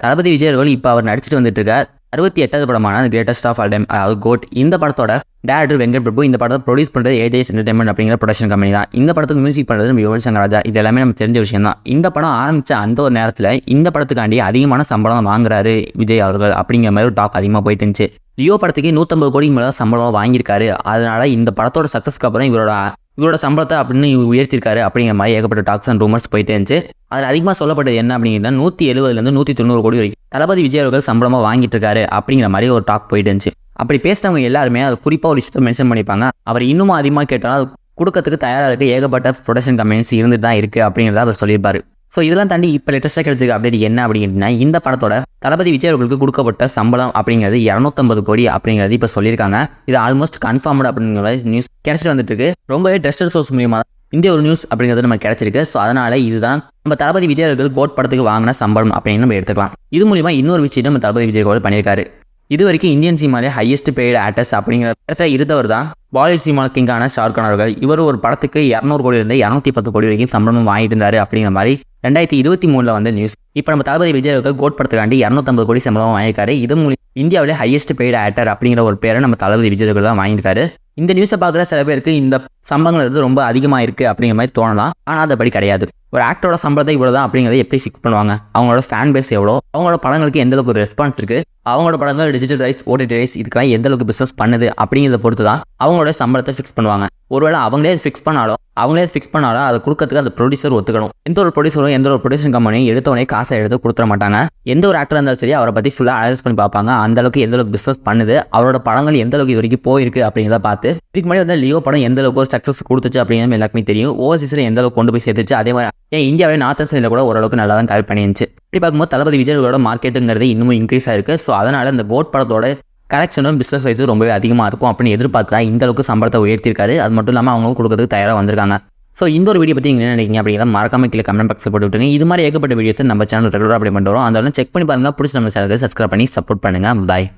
தளபதி விஜய் அவர்கள் இப்போ அவர் நடிச்சிட்டு வந்துட்டு இருக்க 68வது படமான கிரேட்டஸ்ட் ஆஃப் ஆல் டைம், அதாவது கோட். இந்த படத்தோட டேரக்டர் வெங்கட் பிரபு, இந்த படத்தை ப்ரொடியூஸ் பண்ணுறது ஏஜேஎஸ் என்டர்டைன்மெண்ட் அப்படிங்கிற ப்ரொடக்ஷன் கம்பெனி தான். இந்த படத்துக்கு மியூசிக் பண்ணுறது நம்ம யுவன் சங்கர் ராஜா. இது எல்லாமே நம்ம தெரிஞ்ச விஷயம் தான். இந்த படம் ஆரம்பித்த அந்த ஒரு நேரத்தில் இந்த படத்துக்காண்டி அதிகமான சம்பளம் வாங்குறாரு விஜய் அவர்கள் அப்படிங்கிற மாதிரி ஒரு டாக் அதிகமாக போயிட்டு இருந்துச்சு. லியோ படத்துக்கு 150 கோடிக்கு மேலே சம்பளம் வாங்கியிருக்காரு. அதனால இந்த படத்தோட சக்ஸஸ்க்கு அப்புறம் இவரோட சம்பளத்தை அப்படின்னு உயர்த்திருக்காரு அப்படிங்கிற மாதிரி ஏகப்பட்ட டாக்ஸ் அண்ட் ரூமர்ஸ் போயிட்டே இருந்துச்சு. அதில் அதிகமாக சொல்லப்பட்டது என்ன அப்படிங்கிறத 170லேருந்து 190 கோடி வரைக்கும் தளபதி விஜய் அவர்கள் சம்பளமாக வாங்கிட்டு இருக்காரு அப்படிங்கிற மாதிரி ஒரு டாக் போயிட்டு இருந்துச்சு. அப்படி பேசினவங்க எல்லாருமே அது குறிப்பாக ஒரு விஷயத்தை மென்ஷன் பண்ணிப்பாங்க. அவர் இன்னும் அதிகமாக கேட்டாலும் அது கொடுக்கறதுக்கு தயாராக இருக்க ஏகப்பட்ட ப்ரொடக்ஷன் கம்பெனிஸ் இருந்துட்டு தான் இருக்குது அப்படிங்கிறத அவர் சொல்லியிருப்பார். ஸோ இதெல்லாம் தாண்டி இப்போ லேட்டஸ்ட்டாக கிடைச்சிருக்க அப்டேட் என்ன அப்படின்னா, இந்த படத்தோட தளபதி விஜய் அவர்களுக்கு கொடுக்கப்பட்ட சம்பளம் அப்படிங்கிறது 250 கோடி அப்படிங்கிறது இப்போ சொல்லியிருக்காங்க. இது ஆல்மோஸ்ட் கன்ஃபார்ம்டு அப்படிங்கிற நியூஸ் கிடைச்சிட்டு வந்துட்டு இருக்கு. ரொம்பவே ட்ரஸ்டட் சோர்ஸ் மூலியமாக இந்த ஒரு நியூஸ் அப்படிங்கிறது நம்ம கிடைச்சிருக்கு. ஸோ அதனால் இதுதான் நம்ம தளபதி விஜய் அவர்கள் கோட் படத்துக்கு வாங்கின சம்பளம் அப்படின்னு நம்ம எடுத்துக்கலாம். இது மூலிமா இன்னொரு விஷயம் நம்ம தளபதி விஜய் அவர்கள் பண்ணியிருக்காரு. இது வரைக்கும் இந்தியன் சினிமாலே ஹையஸ்ட் பெய்டு ஆக்டர்ஸ் அப்படிங்கிற இடத்துல இருந்தவர் தான் பாலிவுட் சினிமா கிங்கான ஷாருக் கான் அவர்கள். இவர் ஒரு படத்துக்கு 200 கோடியிலிருந்து 210 கோடி வரைக்கும் சம்பளம் வாங்கிட்டு இருந்தாரு அப்படிங்கிற மாதிரி 2023 வந்த நியூஸ். இப்போ நம்ம தளபதி விஜய் அவர்கள் கோட் படத்துக்காண்டி 250 கோடி சம்பளம் வாங்கியிருக்காரு. இது மூலம் இந்தியாவிலே ஹையஸ்ட் பெய்டு ஆக்டர் அப்படிங்கிற ஒரு பேரை நம்ம தளபதி விஜய் அவர்கள் தான் வாங்கியிருக்காரு. இந்த நியூஸை பார்க்குற சில பேருக்கு இந்த சம்பளங்கள் ரொம்ப அதிகமாக இருக்குது அப்படிங்கிற மாதிரி தோணலாம். ஆனால் அதுபடி கிடையாது. ஒரு ஆக்டரோட சம்பளத்தை இவ்வளோ தான் அப்படிங்கிறத எப்படி ஃபிக்ஸ் பண்ணுவாங்க? அவங்களோட ஃபேன் பேஸ் எவ்வளோ, அவங்களோட படங்களுக்கு எந்த அளவுக்கு ஒரு ரெஸ்பான்ஸ் இருக்குது, அவங்களோட படங்கள் டிஜிட்டல் ரைட்ஸ், ஓடிடி ரைட்ஸ் இதுக்கெல்லாம் எந்த அளவுக்கு பிஸ்னஸ் பண்ணுது அப்படிங்கிறத பொறுத்து தான் அவங்களோட சம்பளத்தை ஃபிக்ஸ் பண்ணுவாங்க. ஒருவேளை அவங்களே ஃபிக்ஸ் பண்ணாலும் அதை கொடுக்கறதுக்கு அந்த ப்ரொடியூசர் ஒத்துக்கணும். எந்த ஒரு ப்ரொடியூசரும் எந்த ஒரு ப்ரொடியூசர் கம்பெனியும் எடுத்தவனே காசை எடுத்து கொடுத்துட மாட்டாங்க. எந்த ஒரு ஆக்டராக இருந்தாலும் சரி அவரை பற்றி ஃபுல்லாக அனலைஸ் பண்ணி பார்ப்பாங்க. அந்த அளவுக்கு எந்த அளவுக்கு பிஸ்னஸ் பண்ணுது, அவரோட படங்கள் எந்த அளவுக்கு இது வரைக்கும் போயிருக்கு அப்படிங்கிறத பார்த்து. இதுக்கு முன்னாடி வந்து லியோ படம் எந்த அளவுக்கு ஒரு சக்ஸஸ் கொடுத்துச்சு அப்படிங்கிறது எல்லாருக்குமே தெரியும். ஓவர்சீஸில் எந்த அளவுக்கு கொண்டு போய் சேர்த்துச்சு. அதே மாதிரி ஏன் இந்தியாவே நார்த்தன் சைடில் கூட ஓரளவுக்கு நல்லா தான் கலெக்ட் பண்ணிருந்துச்சு. இப்படி பார்க்கும்போது தளபதி விஜயோட மார்க்கெட்டுங்கிறது இன்னும் இன்க்ரீஸ் ஆயிருக்கு. ஸோ அதனால் இந்த கோட் படத்தோட கலெக்ஷனும் பிஸ்னஸ் வைஸும் ரொம்பவே அதிகமாக இருக்கும் அப்படின்னு எதிர்பார்த்தா இந்த அளவுக்கு சம்பளத்தை உயர்த்திருக்காரு. அது மட்டும் இல்லாமல் அவங்களும் கொடுக்கறதுக்கு தயாராக வந்திருக்காங்க. ஸோ இந்த ஒரு வீடியோ பற்றி நீங்கள் என்ன நினைக்கிறீங்க அப்படிங்கிறத மறக்காம கீழே கமெண்ட் பாக்ஸில் போட்டு விட்டுருங்க. இது மாதிரி ஏகப்பட்ட வீடியோஸ் நம்ம சேனல் ரெகுலராக அப்டேட் பண்ணிட்டு வரோம். அதனால செக் பண்ணி பாருங்கள். பிடிச்சி நம்ம சேனலுக்கு சப்ஸ்கிரைப் பண்ணி சப்போர்ட் பண்ணுங்கள். பாய்.